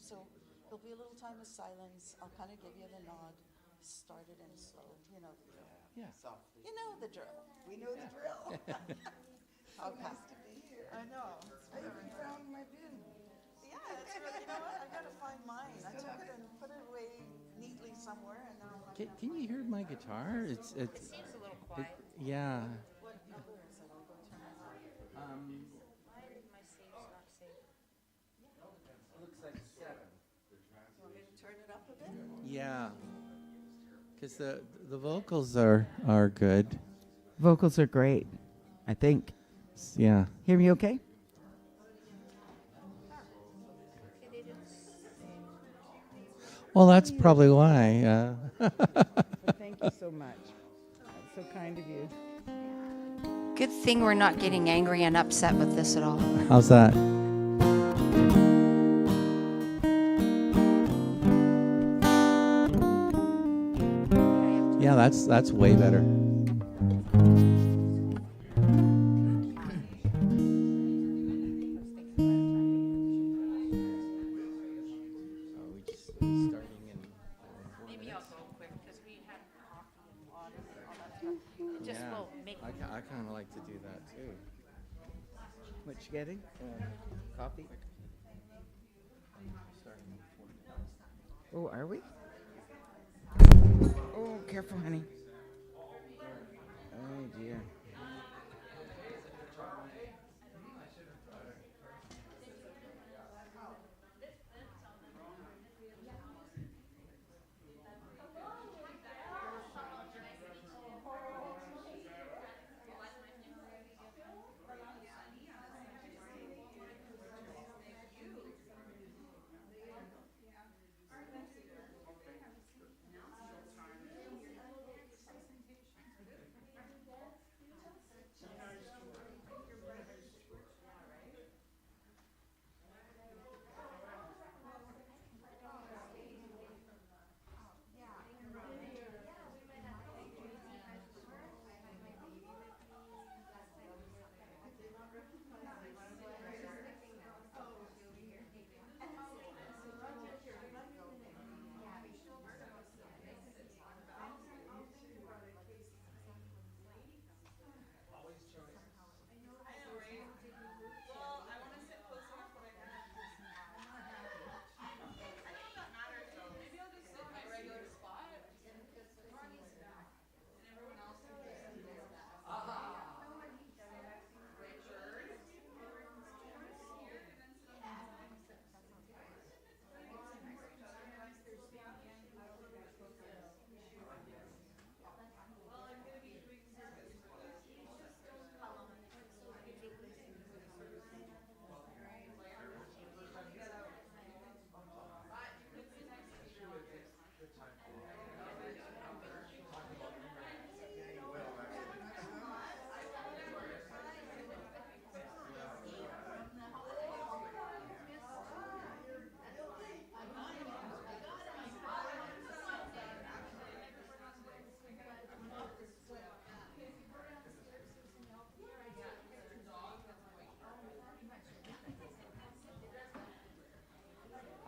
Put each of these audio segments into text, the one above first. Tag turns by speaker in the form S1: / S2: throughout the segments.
S1: so there'll be a little time of silence. I'll kind of give you the nod. Start it in slow. You know the drill.
S2: Yeah.
S3: Softly.
S1: You know the drill. We know the drill.
S3: How it has to be here.
S1: I know.
S3: I even found my bin.
S1: Yeah, it's really, you know what? I gotta find mine. I took it and put it away neatly somewhere, and now I'm
S2: Can you hear my guitar?
S4: It seems a little quiet.
S2: Yeah.
S1: What number is it? I'll go turn it on.
S4: My save's not safe.
S2: Looks like 7.
S1: You want me to turn it up a bit?
S2: Yeah. Because the vocals are good.
S3: Vocals are great, I think.
S2: Yeah.
S3: Hear me okay?
S2: Well, that's probably why.
S3: Well, thank you so much. That's so kind of you.
S4: Good thing we're not getting angry and upset with this at all.
S2: How's that? Yeah, that's way better.
S4: Maybe I'll go quick because we had coffee and water and all that stuff. It just will make
S2: I kind of like to do that too.
S3: What you getting? Coffee? Oh, are we? Oh, careful, honey. Oh, dear.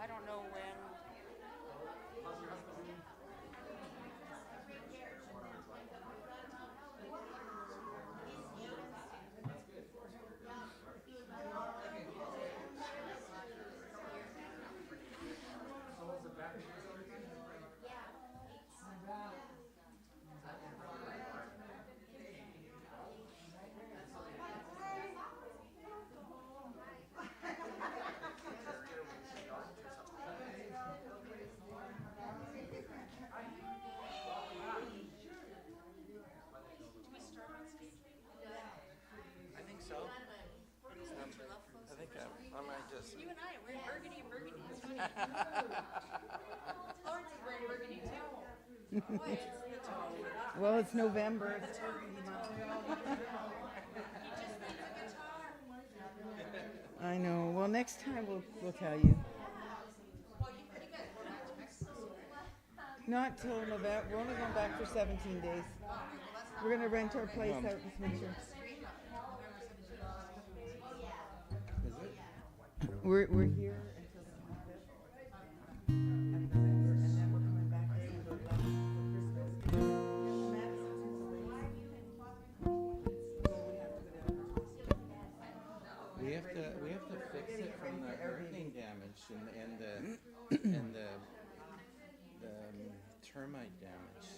S4: I don't know when.
S2: I think so. I think I might just.
S4: You and I, we're in burgundy and burgundy. It's funny. Lawrence is wearing burgundy too. Boy, it's the tone.
S3: Well, it's November. It's I know. Well, next time we'll tell you. Not till November. We're only going back for 17 days. We're going to rent our place out in Westminster.
S2: Is it?
S3: We're here until the 25th.
S2: and the termite damage.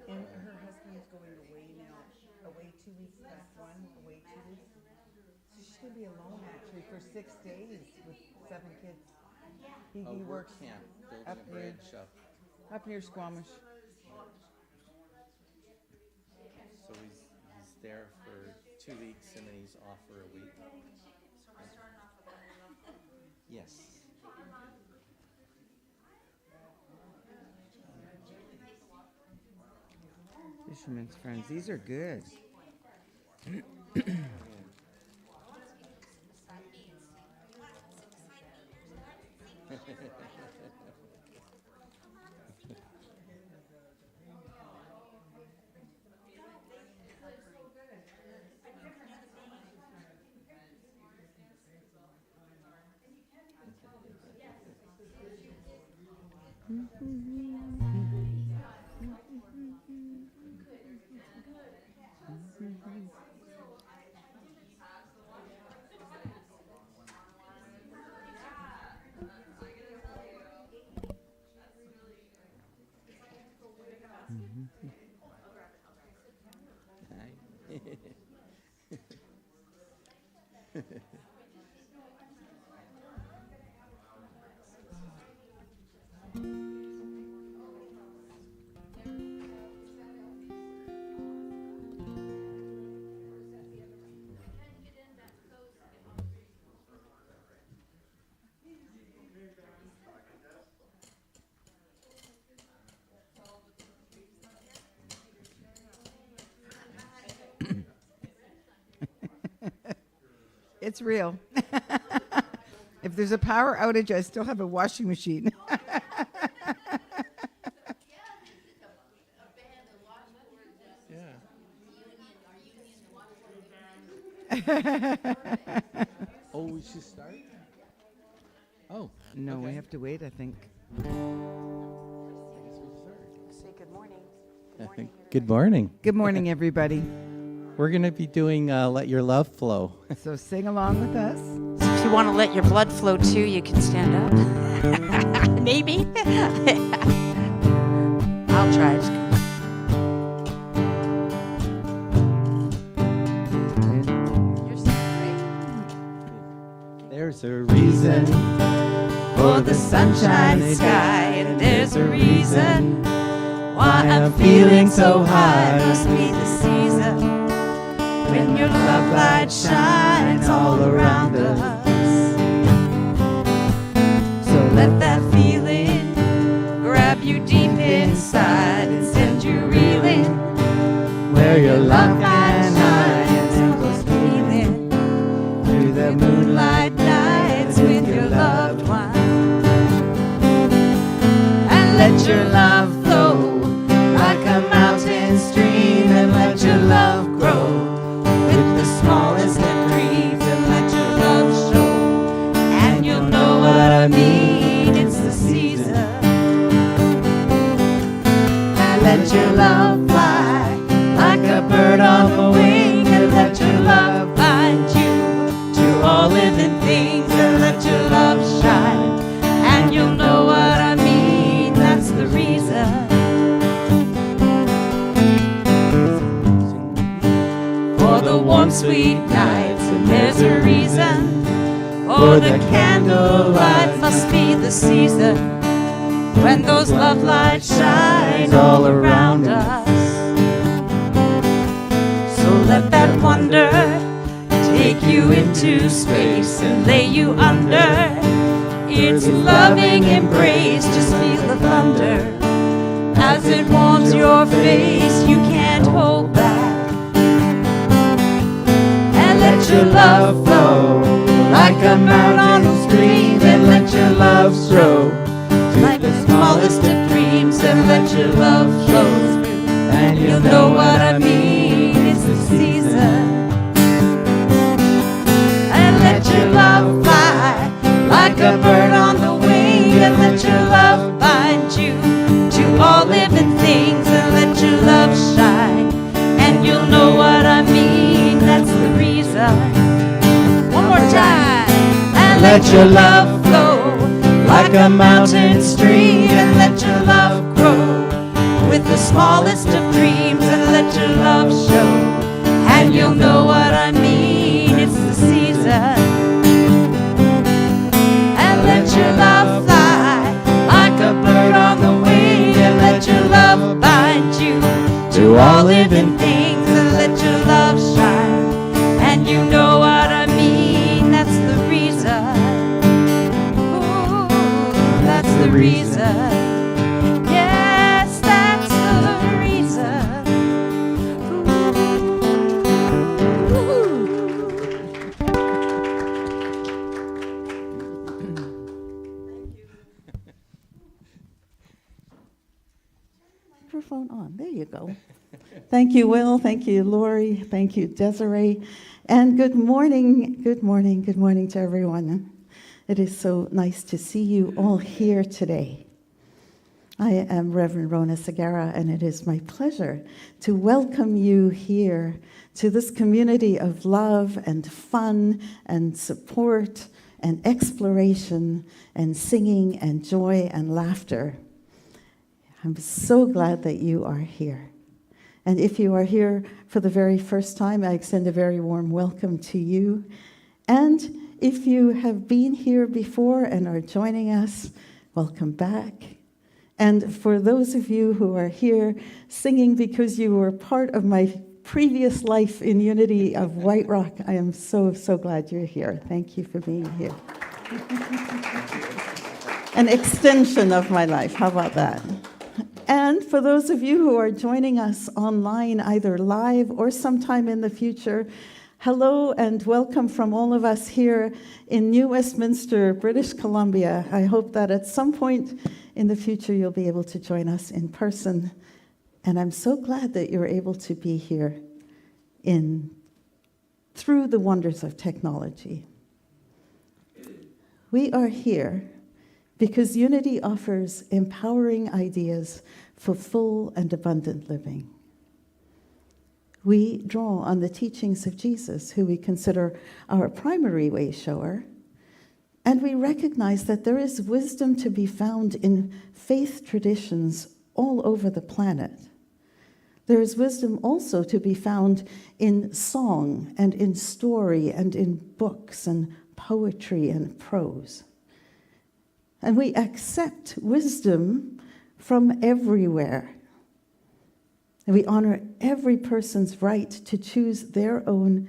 S3: And her husband's going away now. Away 2 weeks, back one, away 2 weeks. So she's gonna be alone actually for 6 days with 7 kids. He works
S2: Camp, building
S3: up
S2: a bread shop.
S3: up near Squamish.
S2: So he's there for 2 weeks and then he's off for a week. Yes.
S3: Fisherman's Friends. These are good. It's real. If there's a power outage, I still have a washing machine.
S2: Oh, we should start? Oh.
S3: No,
S2: okay.
S3: we have to wait, I think.
S4: Say good morning. Good morning.
S2: Good morning.
S3: Good morning, everybody.
S2: We're going to be doing Let Your Love Flow.
S3: So sing along with us.
S4: So if you want to let your blood flow too, you can stand up. Maybe. I'll try. You're singing great.
S2: There's a reason
S4: For the sunshine sky, and there's a reason why I'm feeling so high. Must be the season when your love light shines all around us. So let that feeling grab you deep inside and send you reeling where your love light shines. Endless feeling through the moonlight nights with your loved one. And let your love flow like a mountain stream, and let your love grow with the smallest of dreams, and let your love show, and you'll know what I mean. It's the season. And let your love fly like a bird on the wing, and let your love bind you to all living things, and let your love shine, and you'll know what I mean. That's the reason. For the warm, sweet nights, and there's a reason. For the candlelight must be the season when those love lights shine all around us. So let that wonder take you into space and lay you under its loving embrace. Just feel the thunder as it warms your face. You can't hold back. Let your love flow like a mountain stream, and let your love grow like the smallest of dreams, and let your love flow through, and you'll know what I mean. It's the season. And let your love fly like a bird on the wing, and let your love bind you to all living things, and let your love shine, and you'll know what I mean. That's the reason. One more time. And let your love flow like a mountain stream, and let your love grow with the smallest of dreams, and let your love show, and you'll know what I mean. It's the season. And let your love fly like a bird on the wing, and let your love bind you to all living things, and let your love shine, and you know what I mean. That's the reason. Ooh, that's the reason. Yes, that's the reason. Ooh.
S1: Microphone on. There you go. Thank you, Will. Thank you, Lori. Thank you, Desiree. And good morning, good morning, good morning to everyone. It is so nice to see you all here today. I am Reverend Rhona Segarra, and it is my pleasure to welcome you here to this community of love and fun and support and exploration and singing and joy and laughter. I'm so glad that you are here. And if you are here for the very first time, I extend a very warm welcome to you. And if you have been here before and are joining us, welcome back. And for those of you who are here singing because you were part of my previous life in Unity of White Rock, I am so, so glad you're here. Thank you for being here. An extension of my life, how about that? And for those of you who are joining us online, either live or sometime in the future, hello and welcome from all of us here in New Westminster, British Columbia. I hope that at some point in the future you'll be able to join us in person. And I'm so glad that you're able to be here through the wonders of technology. We are here because Unity offers empowering ideas for full and abundant living. We draw on the teachings of Jesus, who we consider our primary way shower, and we recognize that there is wisdom to be found in faith traditions all over the planet. There is wisdom also to be found in song and in story and in books and poetry and prose. And we accept wisdom from everywhere. And we honor every person's right to choose their own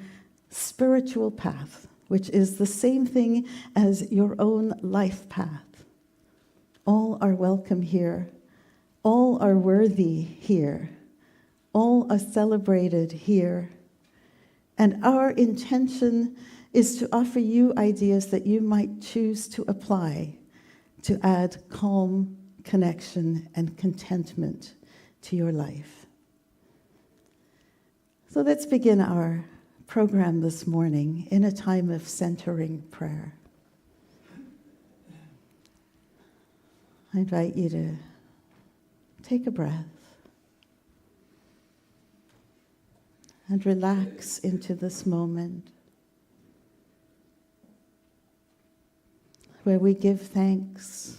S1: spiritual path, which is the same thing as your own life path. All are welcome here. All are worthy here. All are celebrated here. And our intention is to offer you ideas that you might choose to apply to add calm, connection, and contentment to your life. So let's begin our program this morning in a time of centering prayer. I invite you to take a breath and relax into this moment where we give thanks.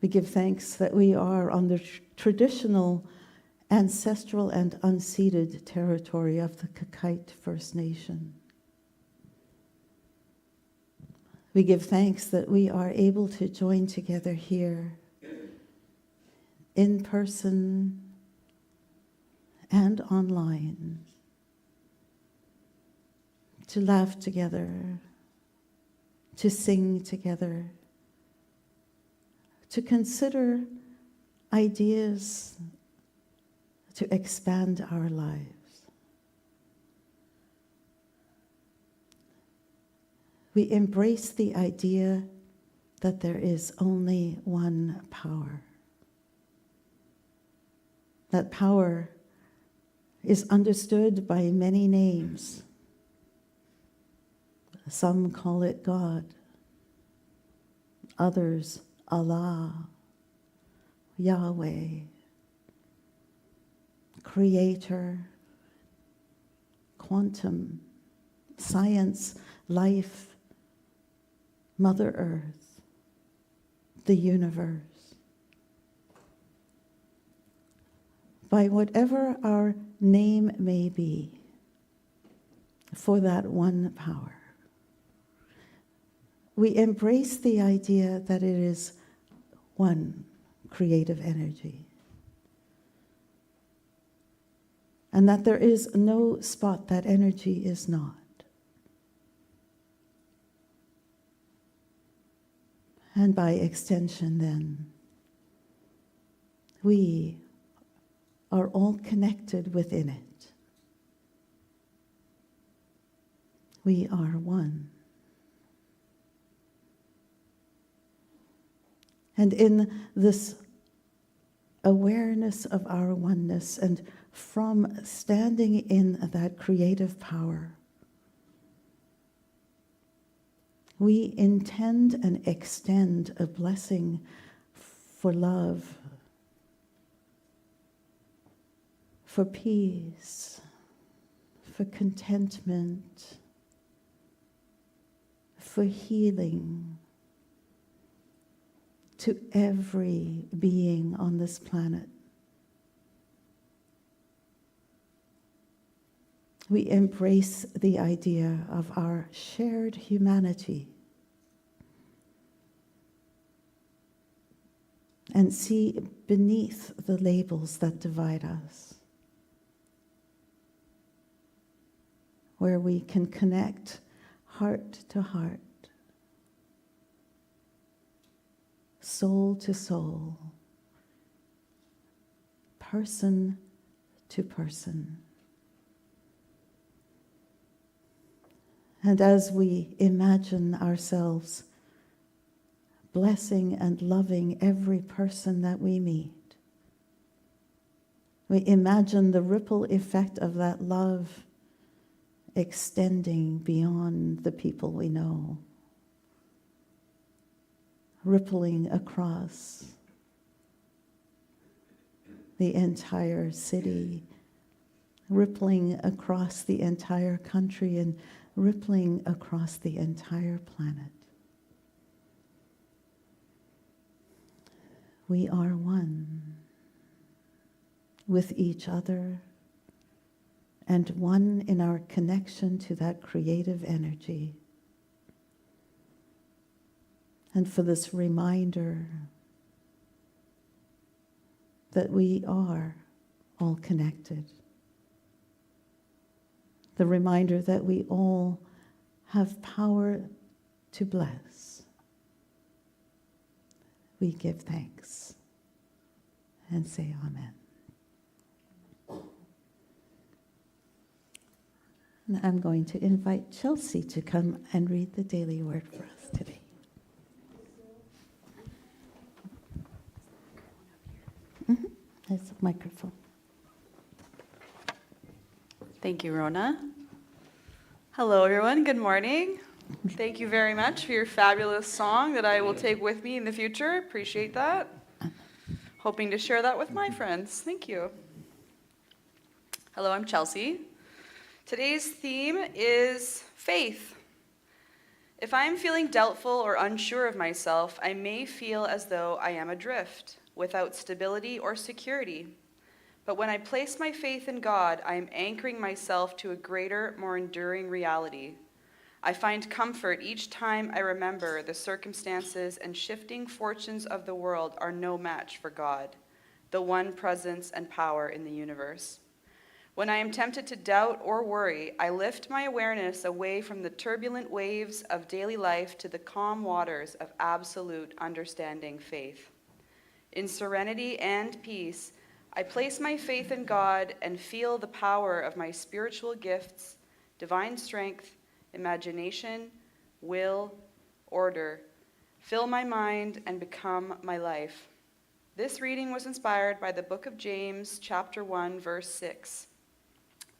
S1: We give thanks that we are on the traditional, ancestral, and unceded territory of the Kakite First Nation. We give thanks that we are able to join together here, in person and online, to laugh together, to sing together, to consider ideas to expand our lives. We embrace the idea that there is only one power. That power is understood by many names. Some call it God, others Allah, Yahweh, Creator, quantum, science, life, Mother Earth, the universe. By whatever our name may be, for that one power. We embrace the idea that it is one creative energy, and that there is no spot that energy is not. And by extension, then, we are all connected within it. We are one. And in this awareness of our oneness, and from standing in that creative power, we intend and extend a blessing for love, for peace, for contentment, for healing to every being on this planet. We embrace the idea of our shared humanity and see beneath the labels that divide us, where we can connect heart to heart, soul to soul, person to person. And as we imagine ourselves blessing and loving every person that we meet, we imagine the ripple effect of that love extending beyond the people we know, rippling across the entire city, rippling across the entire country, and rippling across the entire planet. We are one with each other, and one in our connection to that creative energy. And for this reminder that we are all connected. The reminder that we all have power to bless. We give thanks and say amen. And I'm going to invite Chelsea to come and read the daily word for us today. There's a microphone.
S5: Thank you, Rhona. Hello, everyone. Good morning. Thank you very much for your fabulous song that I will take with me in the future. Appreciate that. Hoping to share that with my friends. Thank you. Hello, I'm Chelsea. Today's theme is faith. If I am feeling doubtful or unsure of myself, I may feel as though I am adrift, without stability or security. But when I place my faith in God, I am anchoring myself to a greater, more enduring reality. I find comfort each time I remember the circumstances and shifting fortunes of the world are no match for God, the one presence and power in the universe. When I am tempted to doubt or worry, I lift my awareness away from the turbulent waves of daily life to the calm waters of absolute understanding faith. In serenity and peace, I place my faith in God and feel the power of my spiritual gifts, divine strength, imagination, will, order, fill my mind and become my life. This reading was inspired by the book of James, chapter 1, verse 6.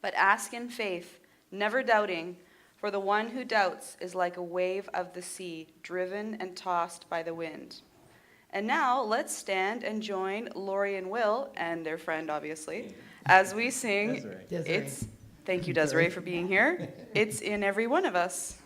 S5: But ask in faith, never doubting, for the one who doubts is like a wave of the sea, driven and tossed by the wind. And now let's stand and join Lori and Will, and their friend obviously, as we sing,
S3: Desiree.
S5: Thank you, Desiree, for being here. It's in every one of us.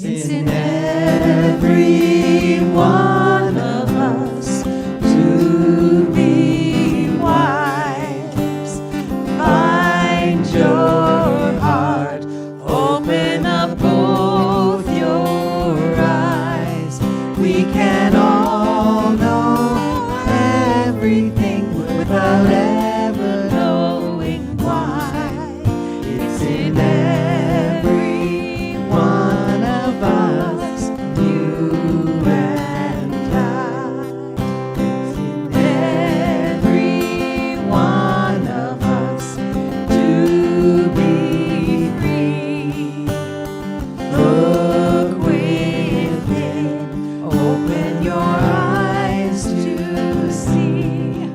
S4: It's in every one of us to be wise. Find your heart, open up both your eyes. We can all know everything without ever knowing why. It's in every one of us, you and I. It's in every one of us to be free. Look within, open your eyes to see.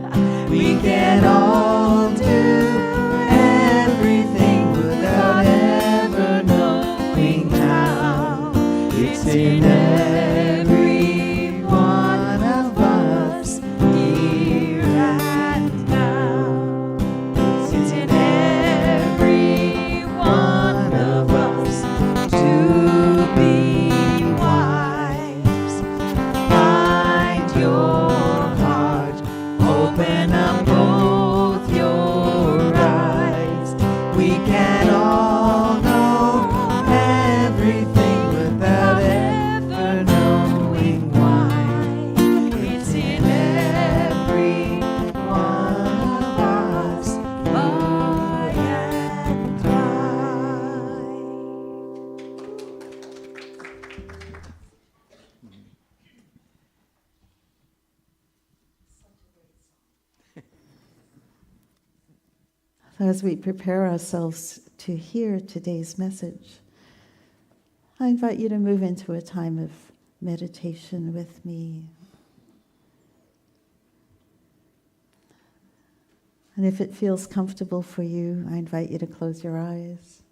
S4: We can all do everything without ever knowing how. It's in every one of us, here and now. It's in every one of us to be wise. Find your heart, open up both your eyes. We can all know everything without ever knowing why. It's in every one of us, I and I.
S1: As we prepare ourselves to hear today's message, I invite you to move into a time of meditation with me. And if it feels comfortable for you, I invite you to close your eyes.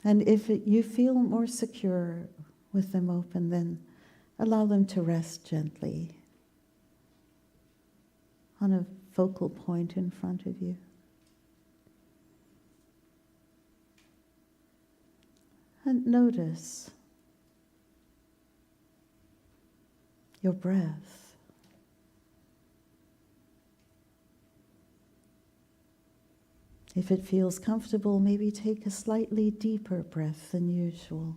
S1: And if you feel more secure with them open, then allow them to rest gently on a focal point in front of you. And notice your breath. If it feels comfortable, maybe take a slightly deeper breath than usual.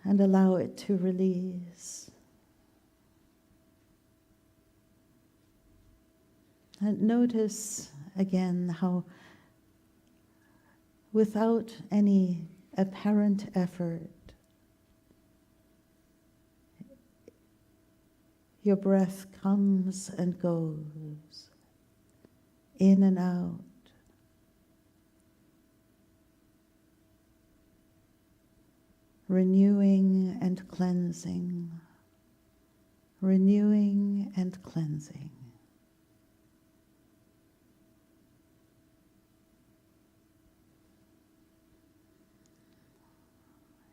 S1: And allow it to release. And notice again how, without any apparent effort, your breath comes and goes, in and out. Renewing and cleansing, renewing and cleansing.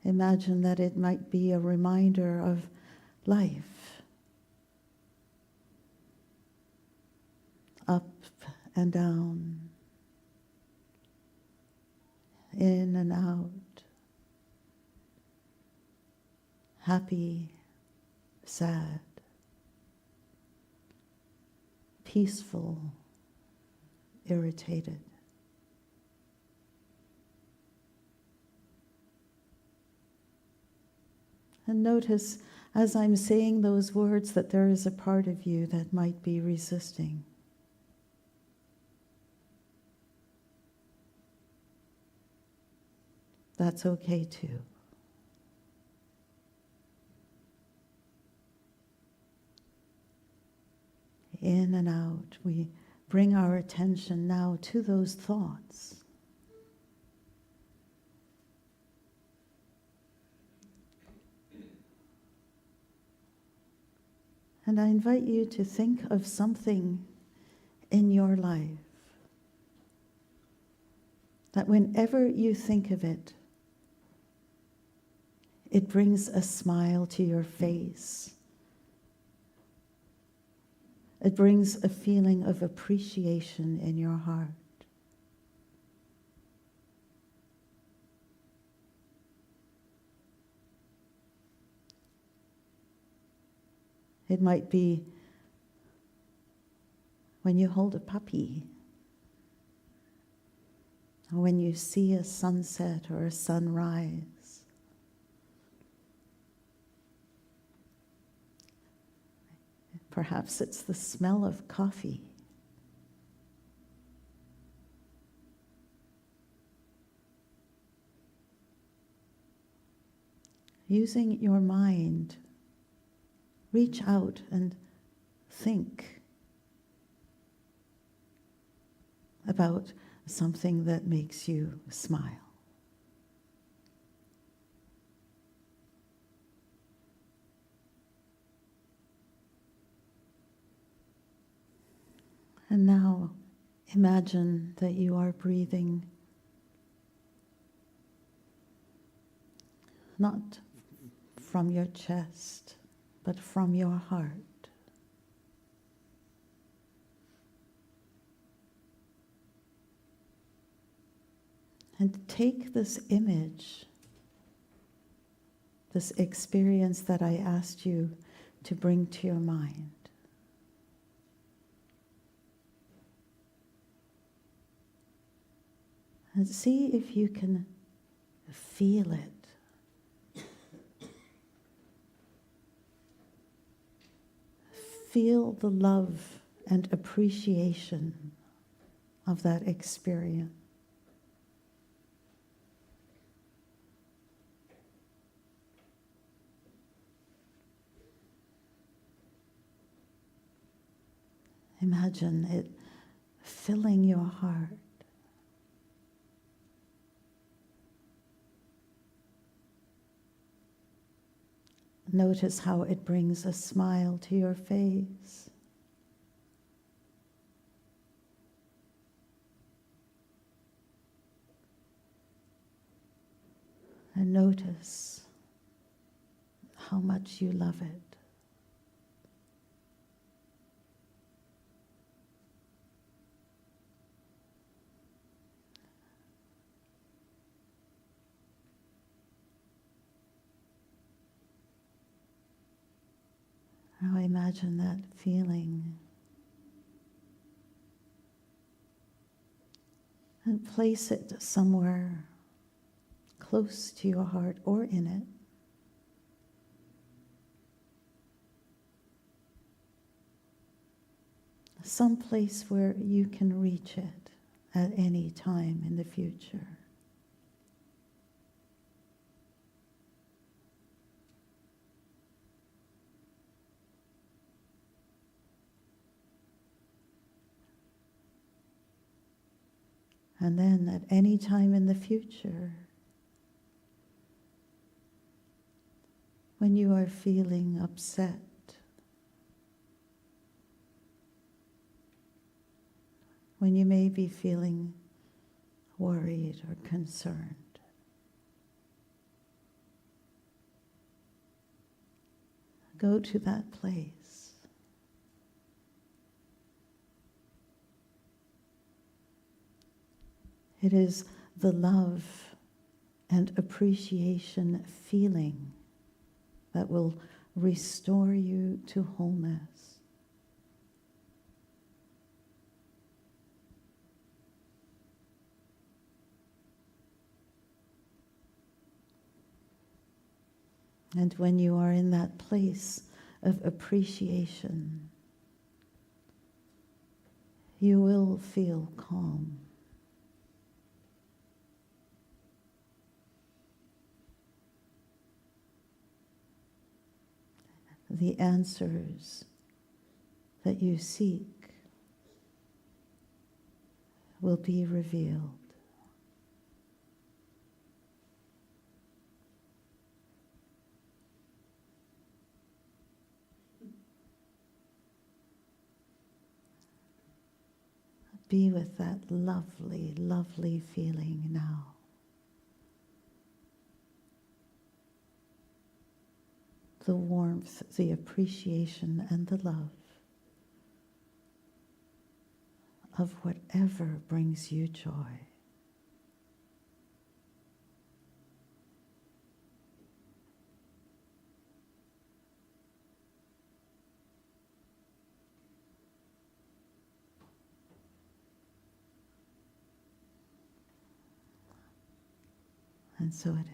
S1: Imagine that it might be a reminder of life, up and down, in and out. Happy, sad, peaceful, irritated. And notice as I'm saying those words that there is a part of you that might be resisting. That's okay too. In and out, we bring our attention now to those thoughts. And I invite you to think of something in your life that whenever you think of it, it brings a smile to your face. It brings a feeling of appreciation in your heart. It might be when you hold a puppy, or when you see a sunset or a sunrise. Perhaps it's the smell of coffee. Using your mind, reach out and think about something that makes you smile. And now imagine that you are breathing not from your chest, but from your heart. And take this image, this experience that I asked you to bring to your mind. And see if you can feel it. Feel the love and appreciation of that experience. Imagine it filling your heart. Notice how it brings a smile to your face. And notice how much you love it. Now imagine that feeling and place it somewhere close to your heart or in it. Some place where you can reach it at any time in the future. And then at any time in the future, when you are feeling upset, when you may be feeling worried or concerned, go to that place. It is the love and appreciation feeling that will restore you to wholeness. And when you are in that place of appreciation, you will feel calm. The answers that you seek will be revealed. be with that lovely, lovely feeling now. The warmth, the appreciation, and the love of whatever brings you joy. And so it is.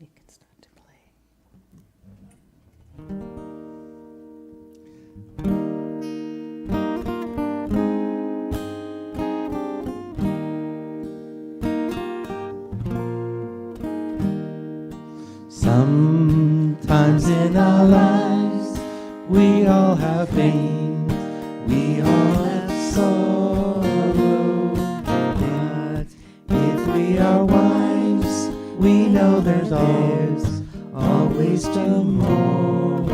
S1: You can start to play.
S2: Sometimes in our lives, we all have pain, we all have sorrow. But if we are wise, we know there's always tomorrow.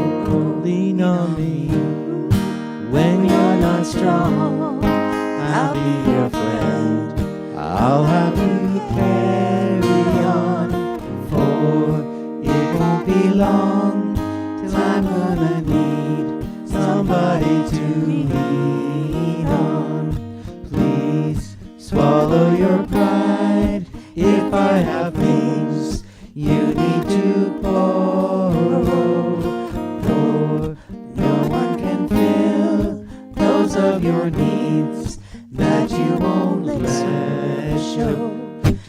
S2: Lean on me when you're not strong. I'll be your friend. I'll help you carry on. For it won't be long till I'm gonna need somebody to lean on. Please swallow your pride. If I have things you need to borrow, for no one can fill those of your needs that you won't let show.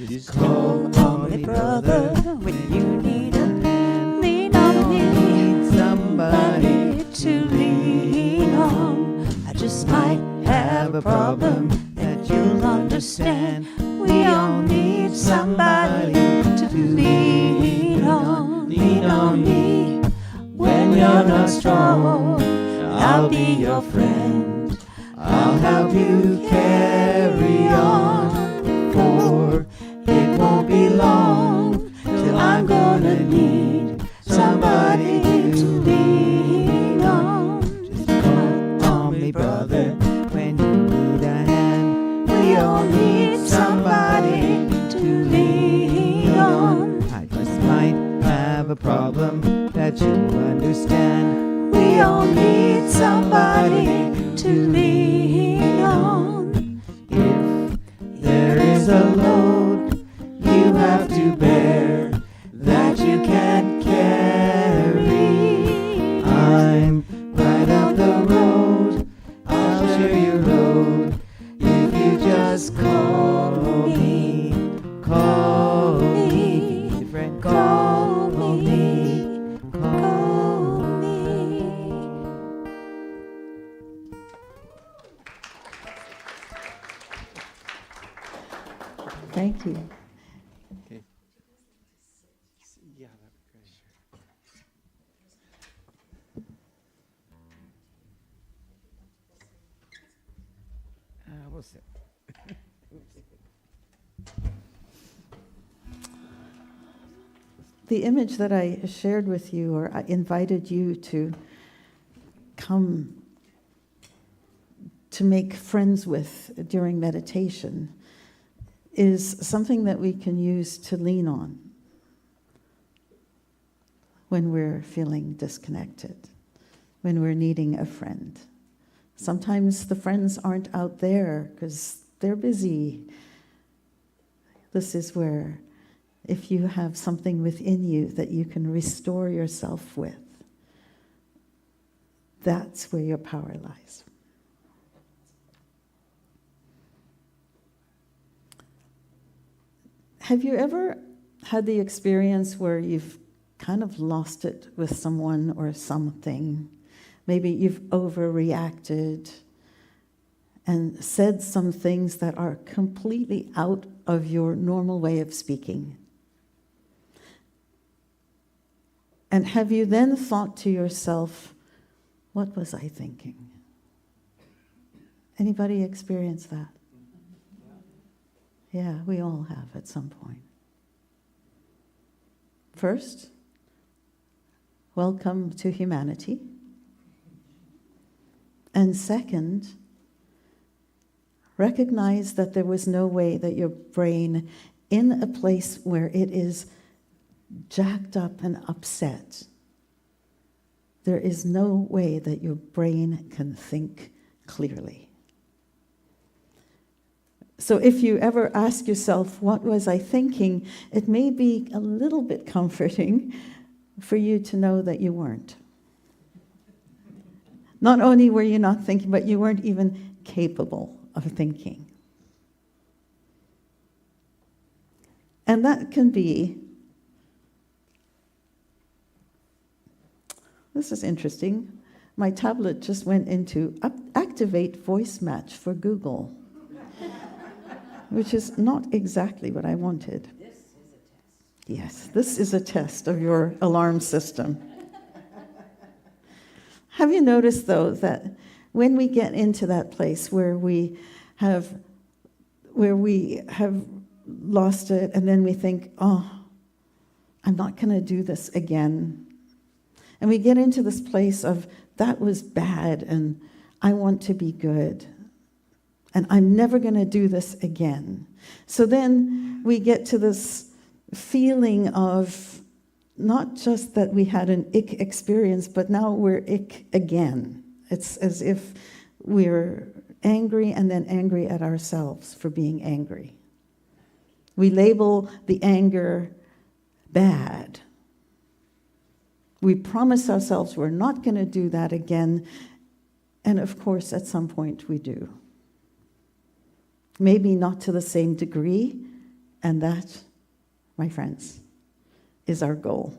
S2: Just call on me, brother,
S4: when you need a hand. Lean on me, somebody to lean on. I just might have a problem that you'll understand. We all need somebody to lean on.
S2: Lean on me when you're not strong. I'll be your friend. I'll help you carry on. For it won't be long till I'm gonna need somebody to lean on. Just call on me, brother, when you need a hand.
S4: We all need somebody to lean on.
S2: I just might have a problem that you understand.
S4: We all need somebody to lean on.
S2: If there is a load you have to bear that you can't carry, I'm right up the road. I'll share your load if you just call me. Call me, friend. Call me.
S4: Call me.
S1: Thank you.
S2: Okay. Yeah, that'd be great. We'll see.
S1: The image that I shared with you, or I invited you to come to make friends with during meditation, is something that we can use to lean on when we're feeling disconnected, when we're needing a friend. Sometimes the friends aren't out there because they're busy. This is where, if you have something within you that you can restore yourself with, that's where your power lies. Have you ever had the experience where you've kind of lost it with someone or something? Maybe you've overreacted and said some things that are completely out of your normal way of speaking. And have you then thought to yourself, what was I thinking? Anybody experience that? Yeah, we all have at some point. First, welcome to humanity. And second, recognize that there was no way that your brain, in a place where it is jacked up and upset, there is no way that your brain can think clearly. So if you ever ask yourself, what was I thinking? It may be a little bit comforting for you to know that you weren't. Not only were you not thinking, but you weren't even capable of thinking. And that can be, this is interesting, my tablet just went into activate voice match for Google, which is not exactly what I wanted.
S4: This is a test.
S1: Yes, this is a test of your alarm system. Have you noticed, though, that when we get into that place where we have lost it, and then we think, oh, I'm not going to do this again. And we get into this place of, that was bad, and I want to be good. And I'm never going to do this again. So then we get to this feeling of not just that we had an ick experience, but now we're ick again. It's as if we're angry and then angry at ourselves for being angry. We label the anger bad. We promise ourselves we're not going to do that again. And of course, at some point we do. Maybe not to the same degree, and that, my friends, is our goal.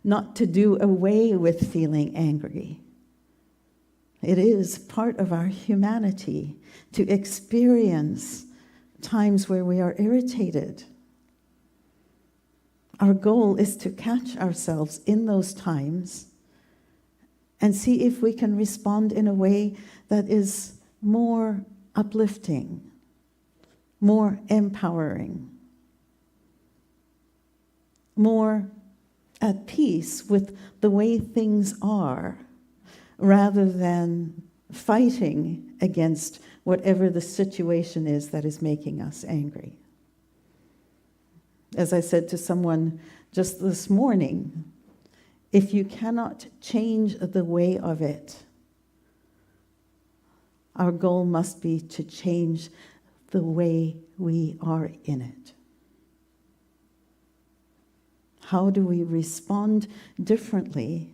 S1: Not to do away with feeling angry. It is part of our humanity to experience times where we are irritated. Our goal is to catch ourselves in those times and see if we can respond in a way that is more uplifting, more empowering, more at peace with the way things are, rather than fighting against whatever the situation is that is making us angry. As I said to someone just this morning, if you cannot change the way of it, our goal must be to change the way we are in it. How do we respond differently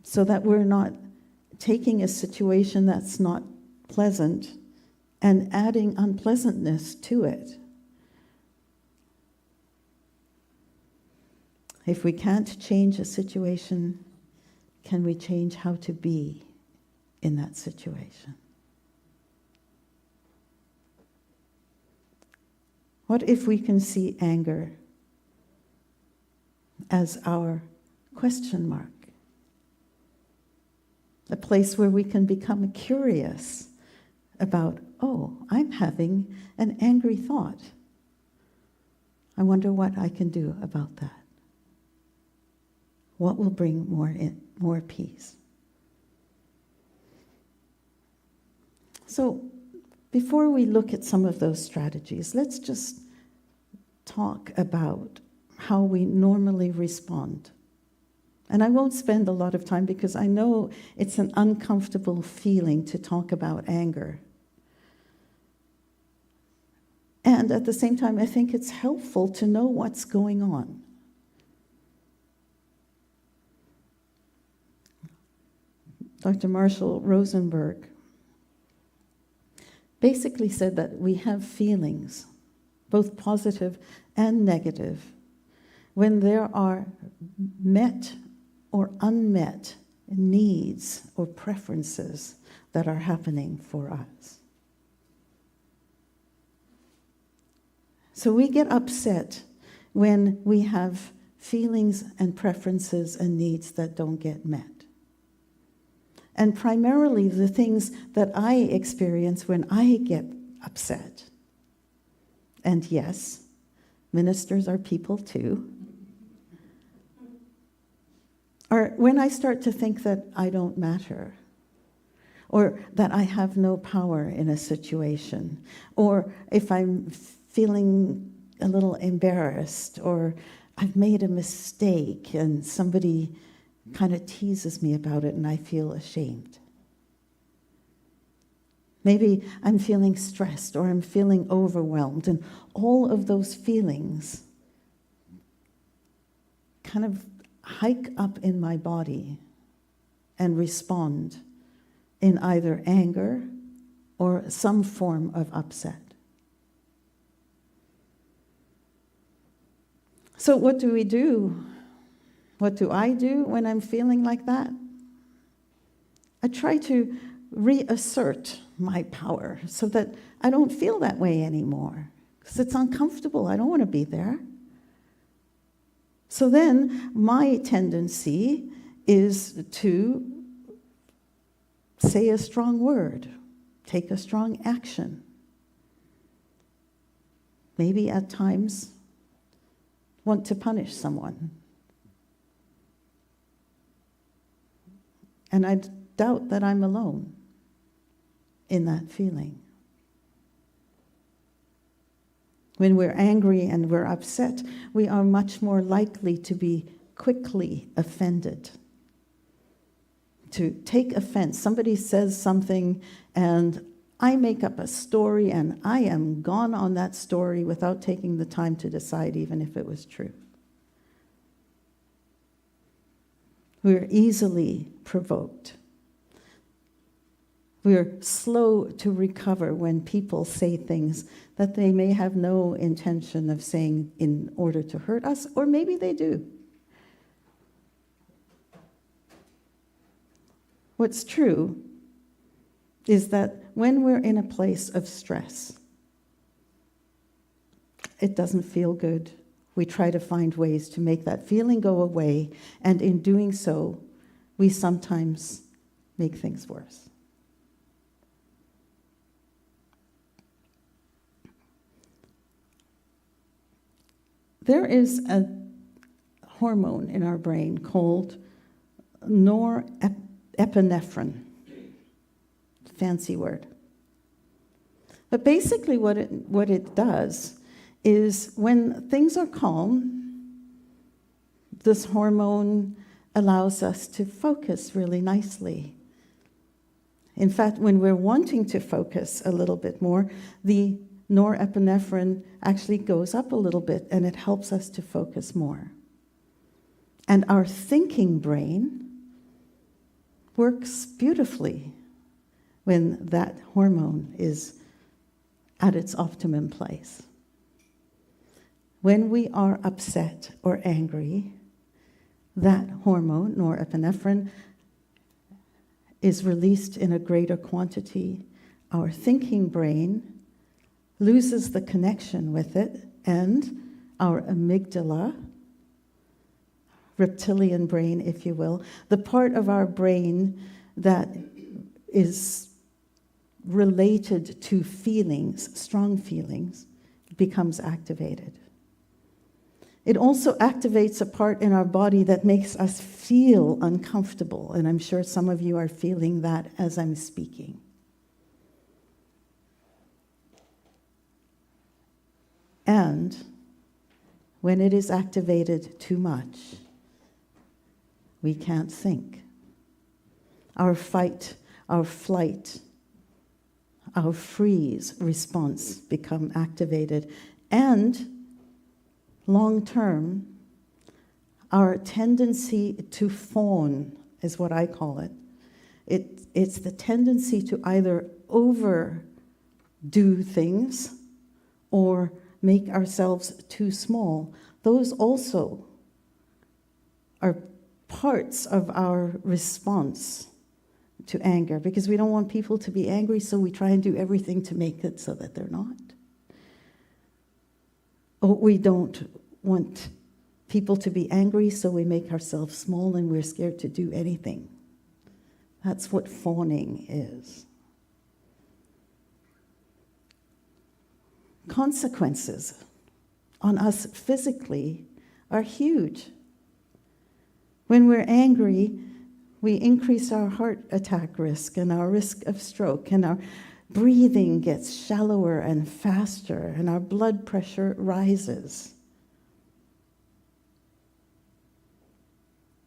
S1: so that we're not taking a situation that's not pleasant and adding unpleasantness to it? If we can't change a situation, can we change how to be in that situation? What if we can see anger as our question mark? A place where we can become curious about, oh, I'm having an angry thought. I wonder what I can do about that. What will bring more peace? So, before we look at some of those strategies, let's just talk about how we normally respond. And I won't spend a lot of time because I know it's an uncomfortable feeling to talk about anger. And at the same time, I think it's helpful to know what's going on. Dr. Marshall Rosenberg basically said that we have feelings, both positive and negative, when there are met or unmet needs or preferences that are happening for us. So we get upset when we have feelings and preferences and needs that don't get met. And primarily the things that I experience when I get upset. And yes, ministers are people too. Or when I start to think that I don't matter, or that I have no power in a situation, or if I'm feeling a little embarrassed, or I've made a mistake and somebody kind of teases me about it and I feel ashamed. Maybe I'm feeling stressed or I'm feeling overwhelmed, and all of those feelings kind of hike up in my body and respond in either anger or some form of upset. So what do we do? What do I do when I'm feeling like that? I try to reassert my power so that I don't feel that way anymore, because it's uncomfortable. I don't want to be there. So then my tendency is to say a strong word, take a strong action. Maybe at times want to punish someone. And I doubt that I'm alone in that feeling. When we're angry and we're upset, we are much more likely to be quickly offended, to take offense. Somebody says something and I make up a story and I am gone on that story without taking the time to decide even if it was true. We're easily provoked. We're slow to recover when people say things that they may have no intention of saying in order to hurt us, or maybe they do. What's true is that when we're in a place of stress, it doesn't feel good. We try to find ways to make that feeling go away, and in doing so, we sometimes make things worse. There is a hormone in our brain called norepinephrine. Fancy word. But basically what it does is when things are calm, this hormone allows us to focus really nicely. In fact, when we're wanting to focus a little bit more, the norepinephrine actually goes up a little bit and it helps us to focus more. And our thinking brain works beautifully when that hormone is at its optimum place. When we are upset or angry, that hormone, norepinephrine, is released in a greater quantity. Our thinking brain loses the connection with it, and our amygdala, reptilian brain, if you will, the part of our brain that is related to feelings, strong feelings, becomes activated. It also activates a part in our body that makes us feel uncomfortable, and I'm sure some of you are feeling that as I'm speaking. And when it is activated too much, we can't think. Our fight, our flight, our freeze response become activated. And long term, our tendency to fawn is what I call it. It's the tendency to either overdo things or make ourselves too small. Those also are parts of our response to anger, because we don't want people to be angry, so we try and do everything to make it so that they're not. Or we don't want people to be angry, so we make ourselves small and we're scared to do anything. That's what fawning is. consequences on us physically are huge. When we're angry, we increase our heart attack risk and our risk of stroke, and our breathing gets shallower and faster, and our blood pressure rises.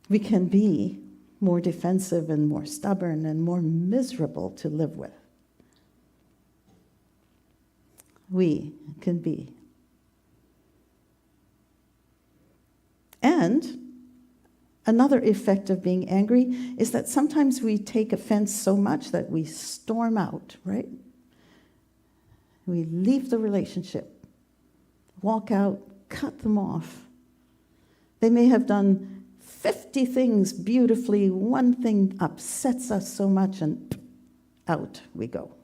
S1: We can be more defensive and more stubborn and more miserable to live with. We can be. And another effect of being angry is that sometimes we take offense so much that we storm out, right? We leave the relationship, walk out, cut them off. They may have done 50 things beautifully. One thing upsets us so much, and out we go.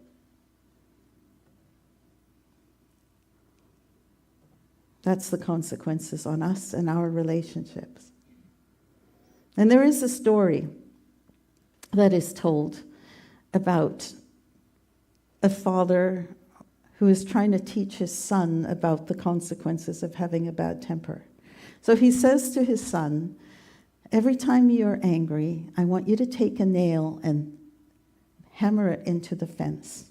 S1: That's the consequences on us and our relationships. And there is a story that is told about a father who is trying to teach his son about the consequences of having a bad temper. So he says to his son, every time you're angry, I want you to take a nail and hammer it into the fence.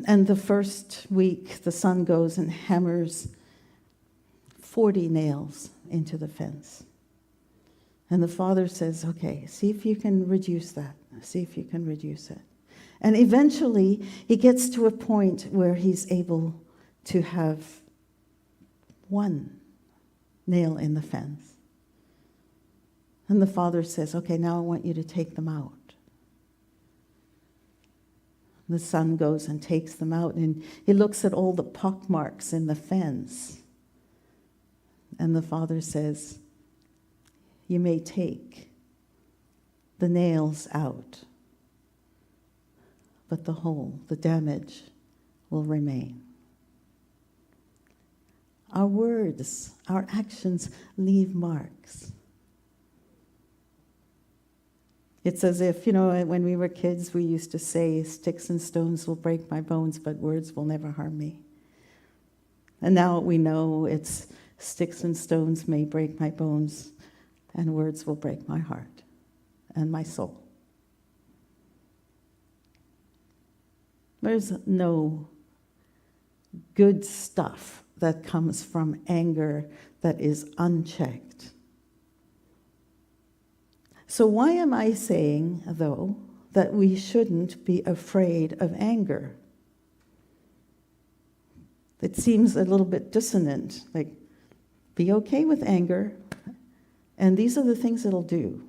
S1: And the first week, the son goes and hammers 40 nails into the fence. And the father says, okay, see if you can reduce that. See if you can reduce it. And eventually, he gets to a point where he's able to have one nail in the fence. And the father says, okay, now I want you to take them out. The son goes and takes them out, and he looks at all the pock marks in the fence. And the father says, you may take the nails out, but the hole, the damage, will remain. Our words, our actions leave marks. It's as if, when we were kids, we used to say, sticks and stones will break my bones, but words will never harm me. And now we know it's sticks and stones may break my bones, and words will break my heart and my soul. There's no good stuff that comes from anger that is unchecked. So why am I saying, though, that we shouldn't be afraid of anger? It seems a little bit dissonant, like, be okay with anger, and these are the things it'll do.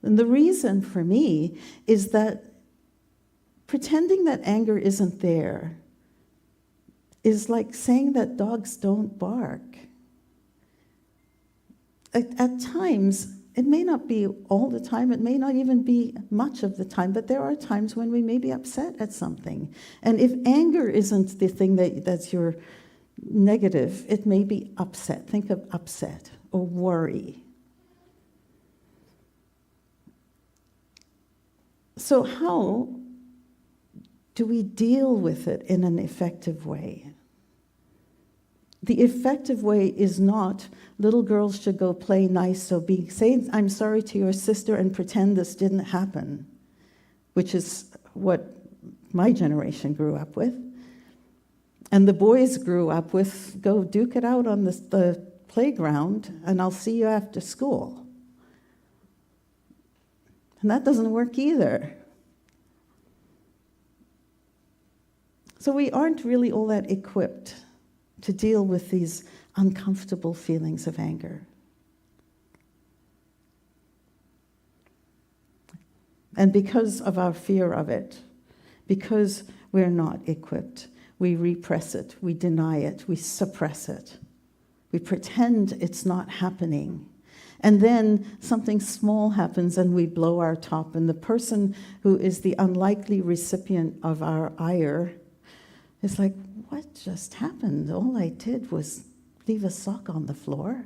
S1: And the reason for me is that pretending that anger isn't there is like saying that dogs don't bark. At times, it may not be all the time, it may not even be much of the time, but there are times when we may be upset at something. And if anger isn't the thing that's your negative, it may be upset. Think of upset or worry. So how do we deal with it in an effective way? The effective way is not little girls should go play nice, so say I'm sorry to your sister and pretend this didn't happen, which is what my generation grew up with. And the boys grew up with, go duke it out on the playground, and I'll see you after school. And that doesn't work either. So we aren't really all that equipped to deal with these uncomfortable feelings of anger. And because of our fear of it, because we're not equipped, we repress it, we deny it, we suppress it. We pretend it's not happening. And then something small happens and we blow our top, and the person who is the unlikely recipient of our ire is like, what just happened? All I did was leave a sock on the floor.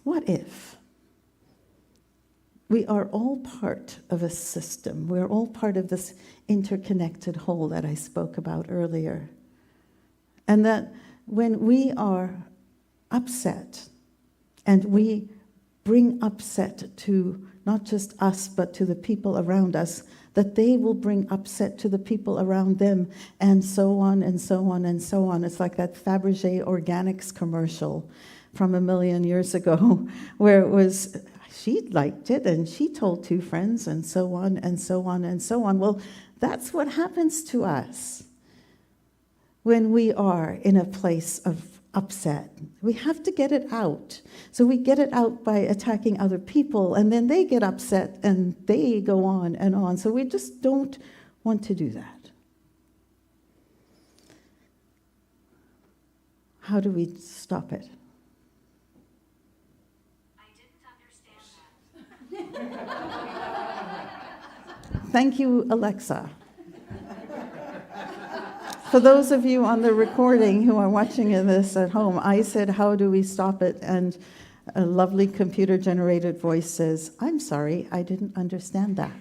S1: What if we are all part of a system. We're all part of this interconnected whole that I spoke about earlier. And that when we are upset, and we bring upset to not just us, but to the people around us, that they will bring upset to the people around them, and so on and so on and so on. It's like that Fabergé Organics commercial from a million years ago, where it was, she liked it, and she told 2 friends, and so on and so on and so on. Well, that's what happens to us when we are in a place of upset. We have to get it out. So we get it out by attacking other people, and then they get upset and they go on and on. So we just don't want to do that. How do we stop it?
S6: I didn't understand that.
S1: Thank you, Alexa. For those of you on the recording who are watching this at home, I said, how do we stop it? And a lovely computer-generated voice says, I'm sorry, I didn't understand that.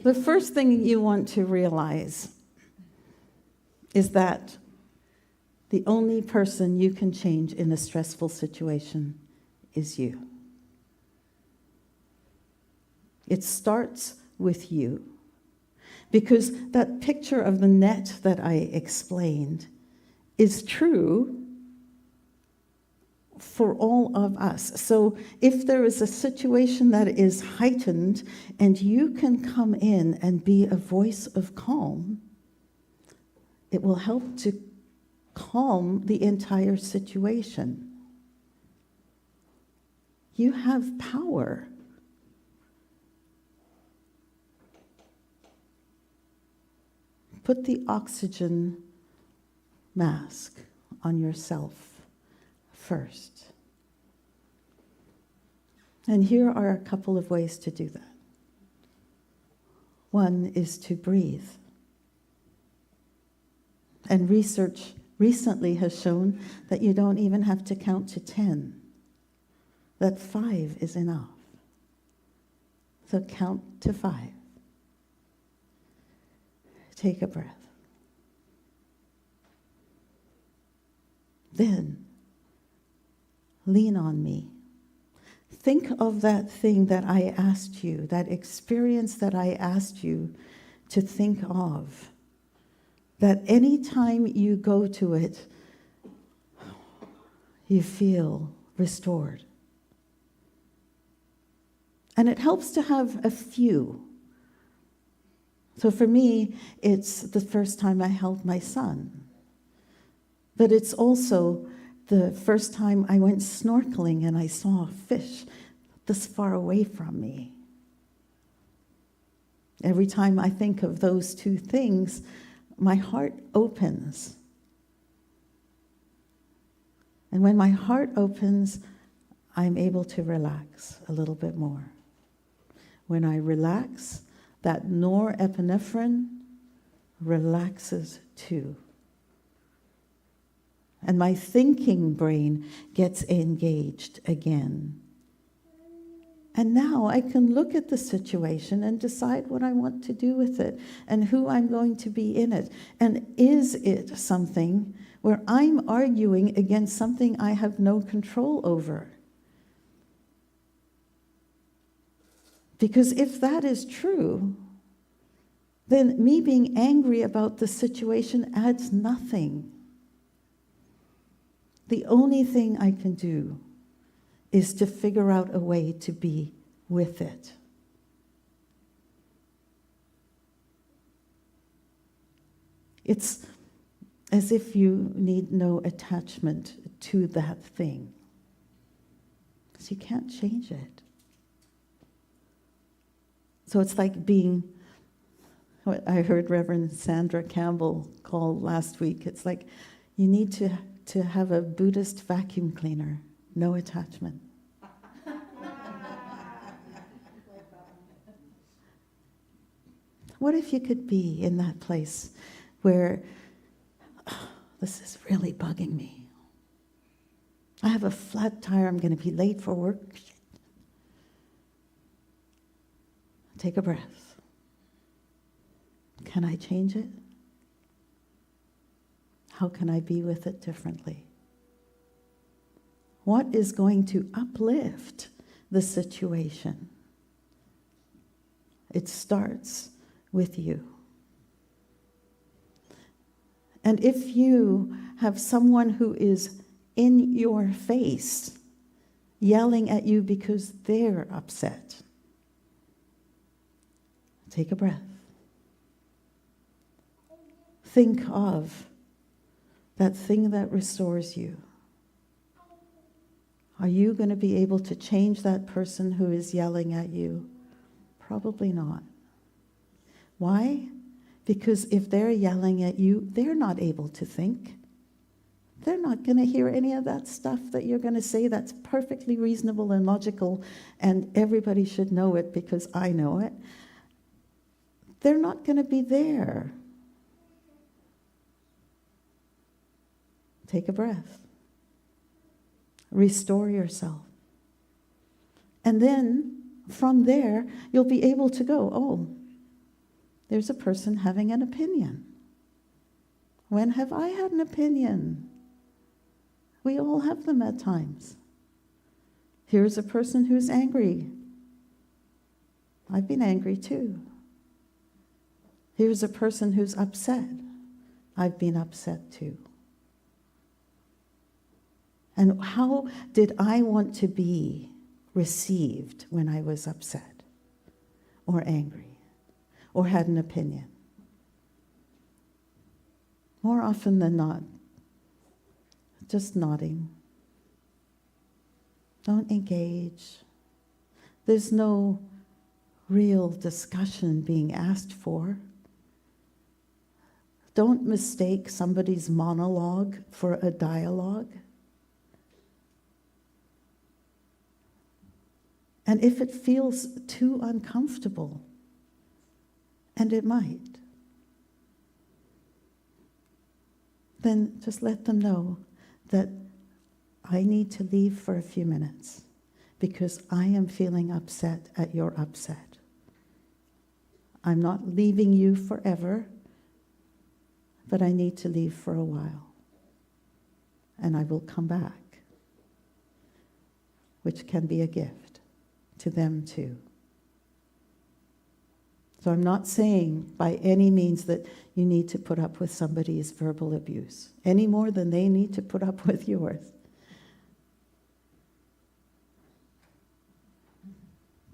S1: The first thing you want to realize is that the only person you can change in a stressful situation is you. It starts with you. Because that picture of the net that I explained is true for all of us. So if there is a situation that is heightened and you can come in and be a voice of calm, it will help to calm the entire situation. You have power. Put the oxygen mask on yourself first. And here are a couple of ways to do that. One is to breathe. And research recently has shown that you don't even have to count to 10, that 5 is enough. So count to 5. Take a breath. Then, lean on me. Think of that thing that I asked you, that experience that I asked you to think of. That any time you go to it, you feel restored. And it helps to have a few. So for me, it's the first time I held my son. But it's also the first time I went snorkeling and I saw a fish this far away from me. Every time I think of those 2 things, my heart opens. And when my heart opens, I'm able to relax a little bit more. When I relax, that norepinephrine relaxes too. And my thinking brain gets engaged again. And now I can look at the situation and decide what I want to do with it and who I'm going to be in it. And is it something where I'm arguing against something I have no control over? Because if that is true, then me being angry about the situation adds nothing. The only thing I can do is to figure out a way to be with it. It's as if you need no attachment to that thing, because you can't change it. So it's like being, what I heard Reverend Sandra Campbell call last week, it's like you need to have a Buddhist vacuum cleaner, no attachment. What if you could be in that place where, this is really bugging me. I have a flat tire, I'm going to be late for work. Take a breath. Can I change it? How can I be with it differently? What is going to uplift the situation? It starts with you. And if you have someone who is in your face, yelling at you because they're upset, take a breath. Think of that thing that restores you. Are you going to be able to change that person who is yelling at you? Probably not. Why? Because if they're yelling at you, they're not able to think. They're not going to hear any of that stuff that you're going to say that's perfectly reasonable and logical, and everybody should know it because I know it. They're not going to be there. Take a breath. Restore yourself. And then, from there, you'll be able to go, oh, there's a person having an opinion. When have I had an opinion? We all have them at times. Here's a person who's angry. I've been angry too. Here's a person who's upset. I've been upset too. And how did I want to be received when I was upset or angry or had an opinion? More often than not, just nodding. Don't engage. There's no real discussion being asked for. Don't mistake somebody's monologue for a dialogue. And if it feels too uncomfortable, and it might, then just let them know that I need to leave for a few minutes because I am feeling upset at your upset. I'm not leaving you forever, but I need to leave for a while. And I will come back, which can be a gift to them too. So I'm not saying by any means that you need to put up with somebody's verbal abuse, any more than they need to put up with yours.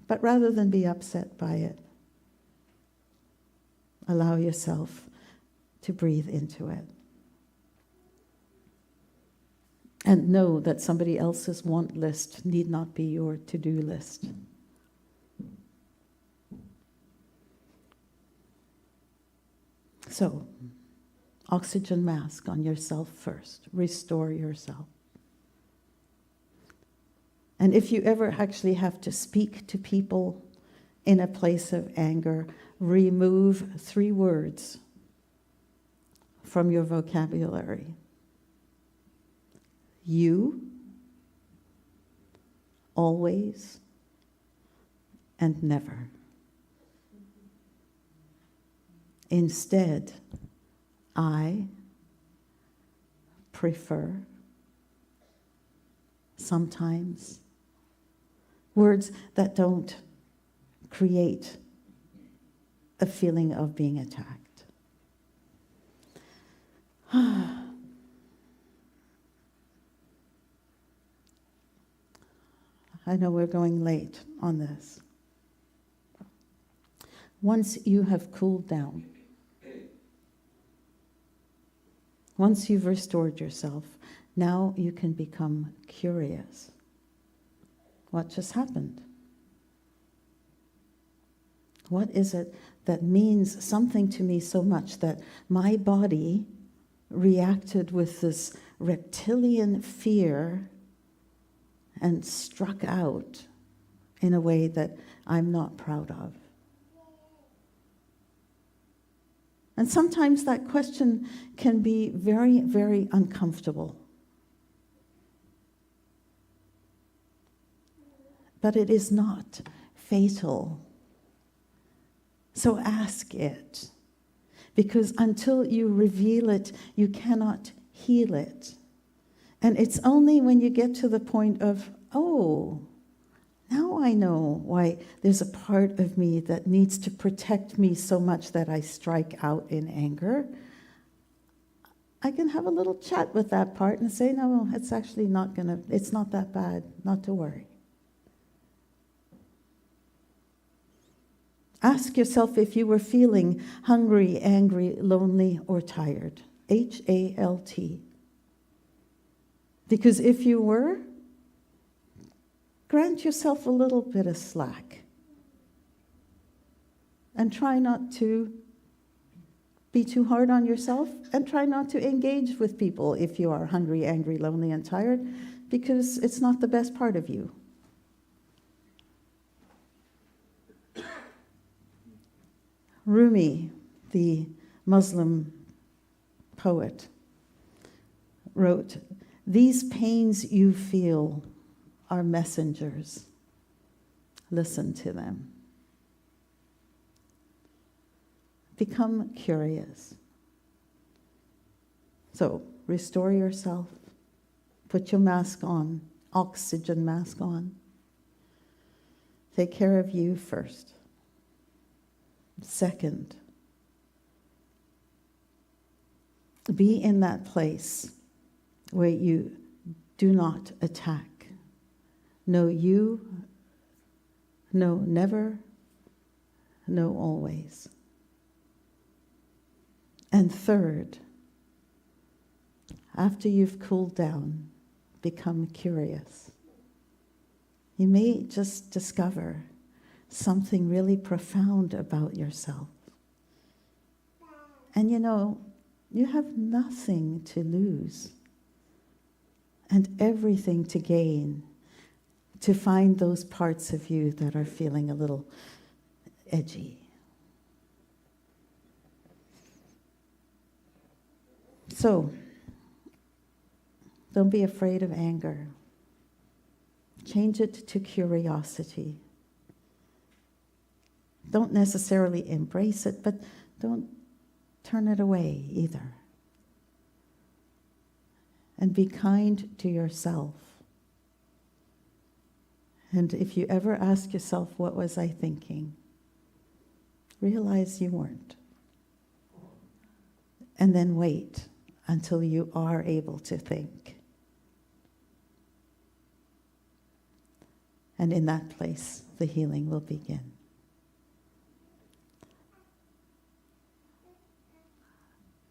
S1: But rather than be upset by it, allow yourself to breathe into it. And know that somebody else's want list need not be your to-do list. So, oxygen mask on yourself first. Restore yourself. And if you ever actually have to speak to people in a place of anger, remove 3 words from your vocabulary. You, always, and never. Instead, I prefer, sometimes, words that don't create a feeling of being attacked. I know we're going late on this. Once you have cooled down, once you've restored yourself, now you can become curious. What just happened? What is it that means something to me so much that my body reacted with this reptilian fear and struck out in a way that I'm not proud of? And sometimes that question can be very, very uncomfortable. but it is not fatal. So ask it, because until you reveal it, you cannot heal it. And it's only when you get to the point of, oh, now I know why there's a part of me that needs to protect me so much that I strike out in anger. I can have a little chat with that part and say, no, it's actually it's not that bad, not to worry. Ask yourself if you were feeling hungry, angry, lonely, or tired. HALT. Because if you were, grant yourself a little bit of slack. And try not to be too hard on yourself, and try not to engage with people if you are hungry, angry, lonely, and tired, because it's not the best part of you. Rumi, the Muslim poet, wrote, "These pains you feel are messengers. Listen to them." Become curious. So, restore yourself. Put your mask on, oxygen mask on. Take care of you first. Second, be in that place where you do not attack. No you, no never, no always. And third, after you've cooled down, become curious. You may just discover something really profound about yourself. And you have nothing to lose and everything to gain to find those parts of you that are feeling a little edgy. So, don't be afraid of anger. Change it to curiosity. Don't necessarily embrace it, but don't turn it away either. And be kind to yourself. And if you ever ask yourself, what was I thinking? Realize you weren't. And then wait until you are able to think. And in that place, the healing will begin.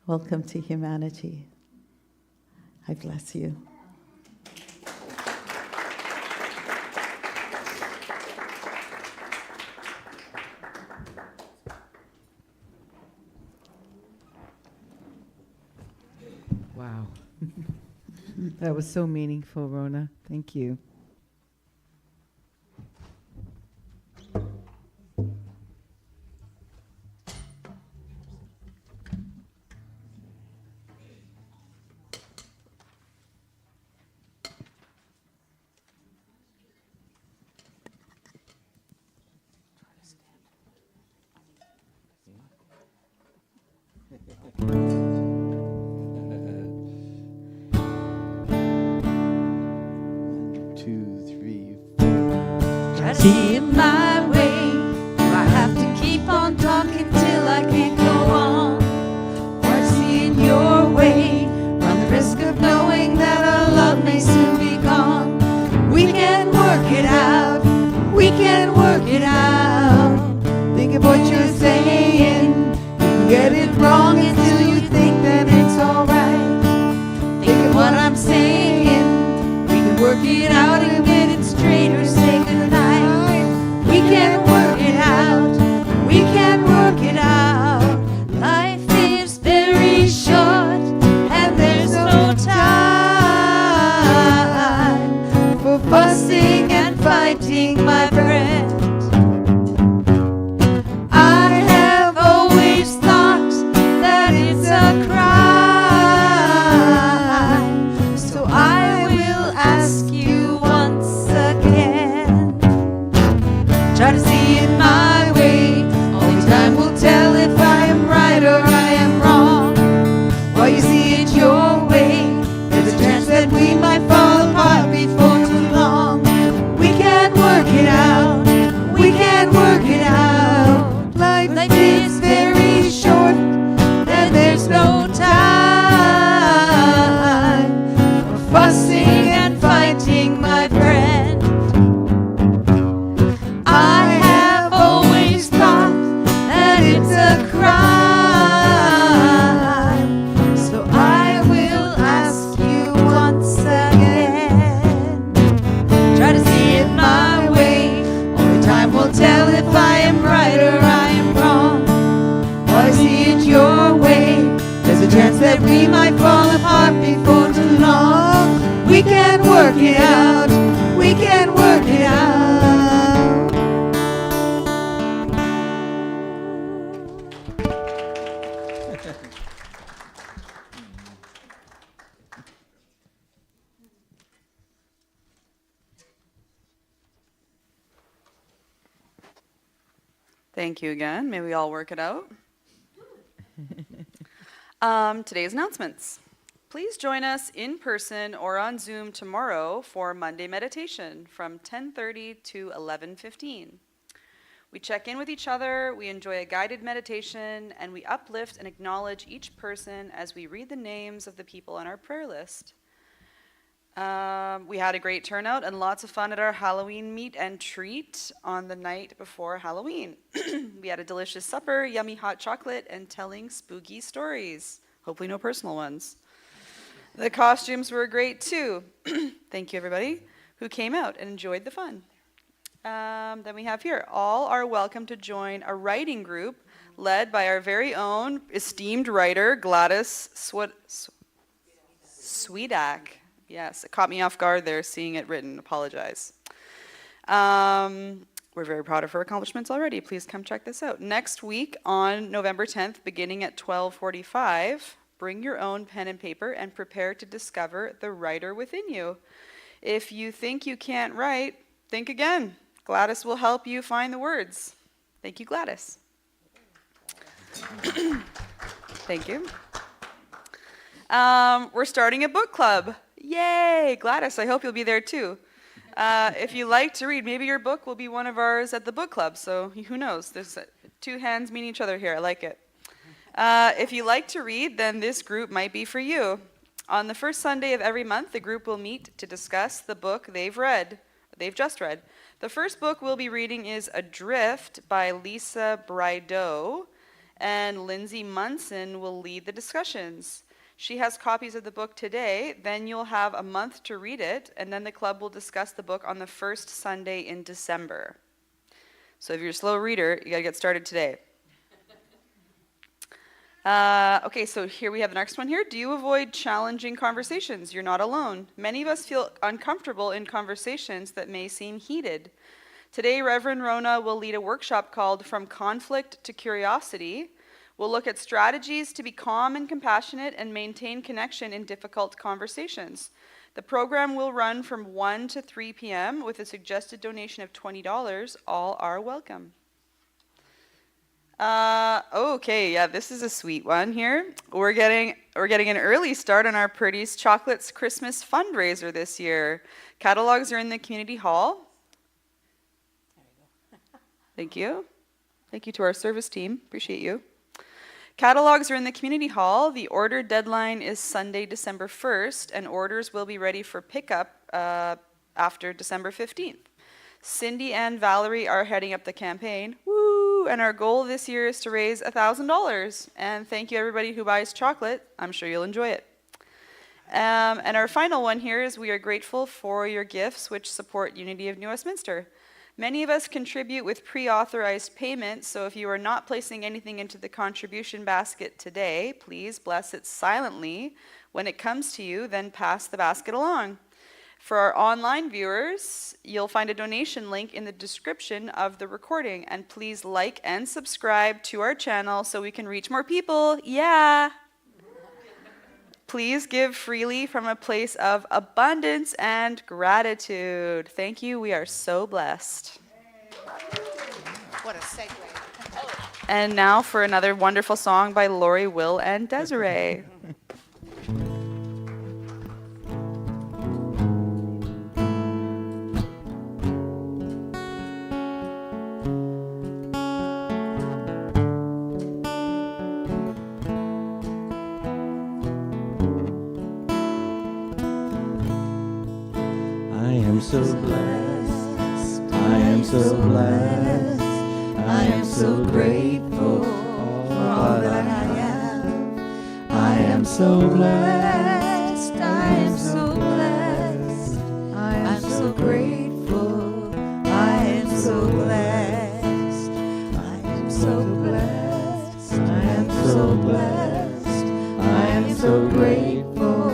S1: Welcome to humanity. I bless you.
S3: Wow. That was so meaningful, Rhona. Thank you.
S4: Try to see it my way. Do I have to keep on talking till I can't go on? Or see it your way? Run the risk of knowing that our love may soon be gone. We can work it out. We can work it out. Think of what you're saying. You can get it wrong until you think that it's alright. Think of what I'm saying. We can work it out and get it straight or say goodnight. We can work it out. We can work it out. Life is very short and there's no time for fussing and fighting, my friend. I have always thought that it's a crime. So I will ask you once again. Try to see it my way. Only time will tell if I am right or I am wrong. While you see it your way, there's a chance that we might fall apart before too long. We can work it out. We can work it out. Life is very short, and there's no time for fussing and fighting, my friend. I have always thought that it's a crime, so I will ask you once again. Try to see it my way. Only time will tell if I am right or I am wrong. While I see it your way, there's a chance that we might fall apart before too long. We can work it out. We can work it out.
S5: Thank you again. May we all work it out. Today's announcements. Please join us in person or on Zoom tomorrow for Monday meditation from 10:30 to 11:15. We check in with each other, we enjoy a guided meditation, and we uplift and acknowledge each person as we read the names of the people on our prayer list. We had a great turnout and lots of fun at our Halloween meet and treat on the night before Halloween. We had a delicious supper, yummy hot chocolate, and telling spooky stories. Hopefully no personal ones. The costumes were great too. Thank you everybody who came out and enjoyed the fun. Then we have here, all are welcome to join a writing group led by our very own esteemed writer, Gladys Swedak. Yes, it caught me off guard there seeing it written. Apologize. We're very proud of her accomplishments already. Please come check this out. Next week on November 10th, beginning at 12:45, bring your own pen and paper and prepare to discover the writer within you. If you think you can't write, think again. Gladys will help you find the words. Thank you, Gladys. Thank you. We're starting a book club. Yay! Gladys, I hope you'll be there too. If you like to read, maybe your book will be one of ours at the book club, so who knows? There's two hands meeting each other here. I like it. If you like to read, then this group might be for you. On the first Sunday of every month, the group will meet to discuss the book they've just read. The first book we'll be reading is Adrift by Lisa Brideau, and Lindsay Munson will lead the discussions. She has copies of the book today, then you'll have a month to read it, and then the club will discuss the book on the first Sunday in December. So if you're a slow reader, you gotta get started today. Okay, so here we have the next one here. Do you avoid challenging conversations? You're not alone. Many of us feel uncomfortable in conversations that may seem heated. Today, Reverend Rhona will lead a workshop called From Conflict to Curiosity. We'll look at strategies to be calm and compassionate and maintain connection in difficult conversations. The program will run from 1 to 3 p.m. with a suggested donation of $20. All are welcome. Okay, yeah, this is a sweet one here. We're getting an early start on our Purdy's Chocolates Christmas fundraiser this year. Catalogs are in the community hall. Thank you. Thank you to our service team. Appreciate you. Catalogs are in the community hall. The order deadline is Sunday, December 1st, and orders will be ready for pickup after December 15th. Cindy and Valerie are heading up the campaign. Woo! And our goal this year is to raise $1,000. And thank you everybody who buys chocolate. I'm sure you'll enjoy it. And our final one here is we are grateful for your gifts which support Unity of New Westminster. Many of us contribute with pre-authorized payments, so if you are not placing anything into the contribution basket today, please bless it silently. When it comes to you, then pass the basket along. For our online viewers, you'll find a donation link in the description of the recording, and please like and subscribe to our channel so we can reach more people. Yeah! Please give freely from a place of abundance and gratitude. Thank you. We are so blessed.
S6: What a segue.
S5: And now for another wonderful song by Lori, Will, and Desiree.
S2: I am so blessed. I am so blessed. I am so grateful for all that I have. I am so blessed. I am so blessed. I am so grateful. I am so blessed. I am so blessed. I am so blessed. I am so grateful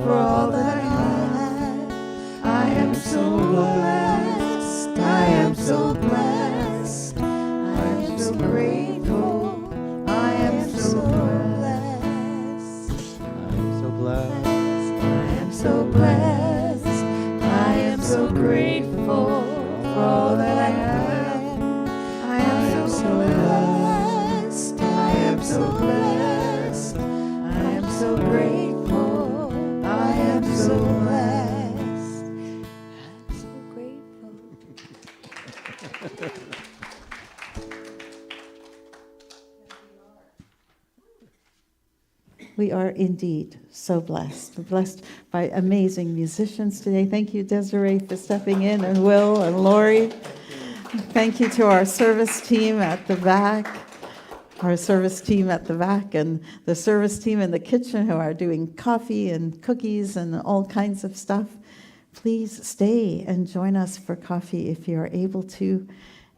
S2: for all that I have. I am so blessed. I am so blessed. I am so grateful. I am so blessed. I am so blessed. I am so blessed. I am so grateful for all that I have. I am so blessed. I am so blessed. I am so grateful. I am so blessed. I'm so grateful.
S1: We are indeed so blessed. We're blessed by amazing musicians today. Thank you, Desiree, for stepping in, and Will and Lori. Thank you to our service team at the back, and the service team in the kitchen who are doing coffee and cookies and all kinds of stuff. Please stay and join us for coffee if you are able to.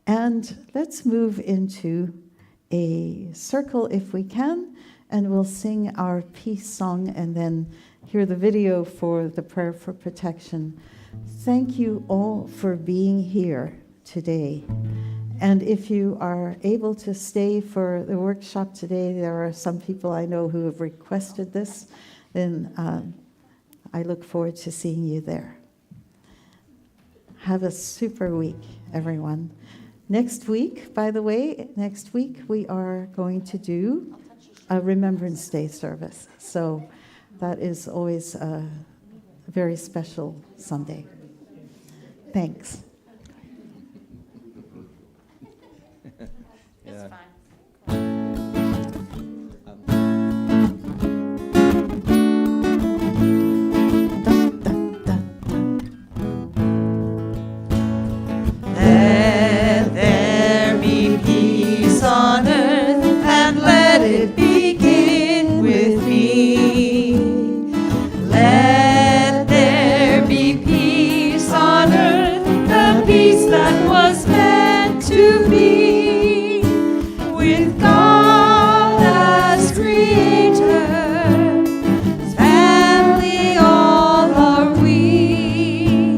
S1: And let's move into a circle if we can, and we'll sing our peace song and then hear the video for the prayer for protection. Thank you all for being here today. And if you are able to stay for the workshop today, there are some people I know who have requested this, then I look forward to seeing you there. Have a super week, everyone. Next week, by the way, we are going to do a Remembrance Day service. So that is always a very special Sunday. Thanks.
S5: It's fine.
S4: Let there be peace on earth, and let it begin with me. Let there be peace on earth, the peace that was meant to be, with God as creator, family all are we.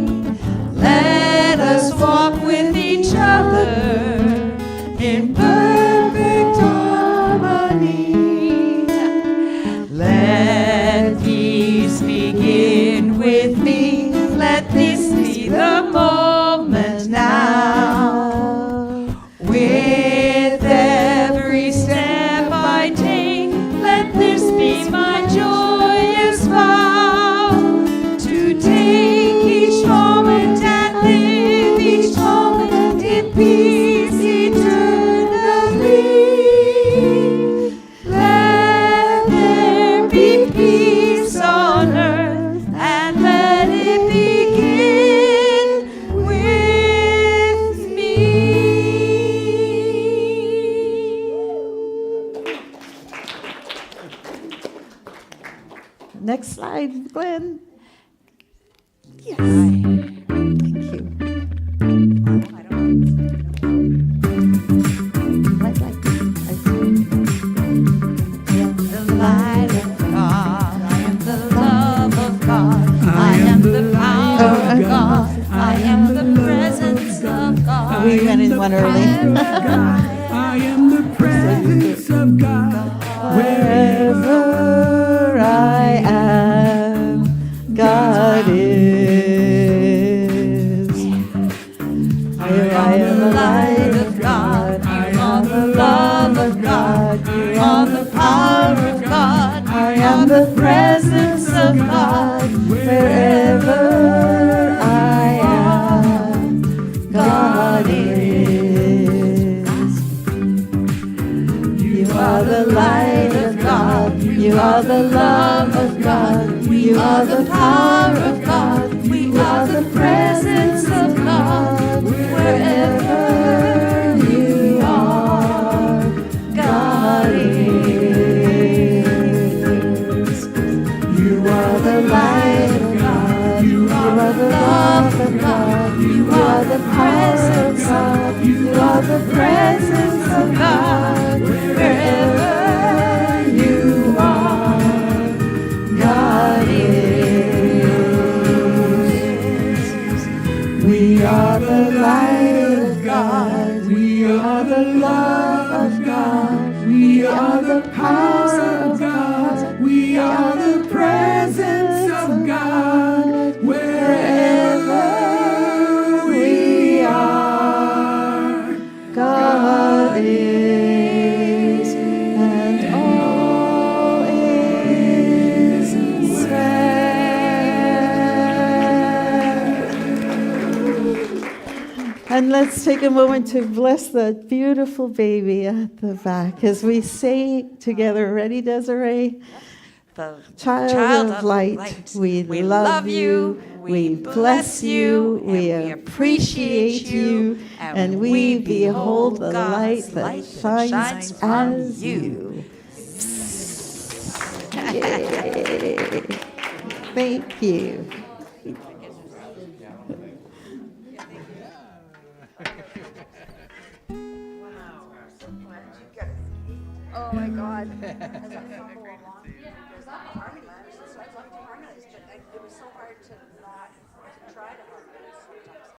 S4: Let us walk with each other in perfect harmony. Let peace begin with me. Let this be the moment now. With every step I take, let this be my joyous vow, to take each moment and live each moment in peace eternally. Let there be peace on earth, and let it begin with me.
S1: Next slide, Glenn. Yes. Thank you. Right, right.
S4: The light of God, I am the love of God, I am the power of God, I am the presence of God.
S1: We went in one early.
S7: I am the presence of God.
S1: Wherever I am, God is. I am the light of God. the light of God. You are the love of God. You are the power of God. We are the presence of God. Wherever you are, God is. You are the light of God. You are the love of God. You are the power of God. You are the presence of God. Wherever you are, God is. We are the light of God. We are the love of God. We are the power of God. We are the presence of God. Wherever we are, God is, and all is well. And let's take a moment to bless the beautiful baby at the back as we say together, ready, Desiree?
S4: The
S1: Child of light, we love you, we bless you, we appreciate you, and we behold the light that shines as you. Yay. Thank you.
S3: Oh my God.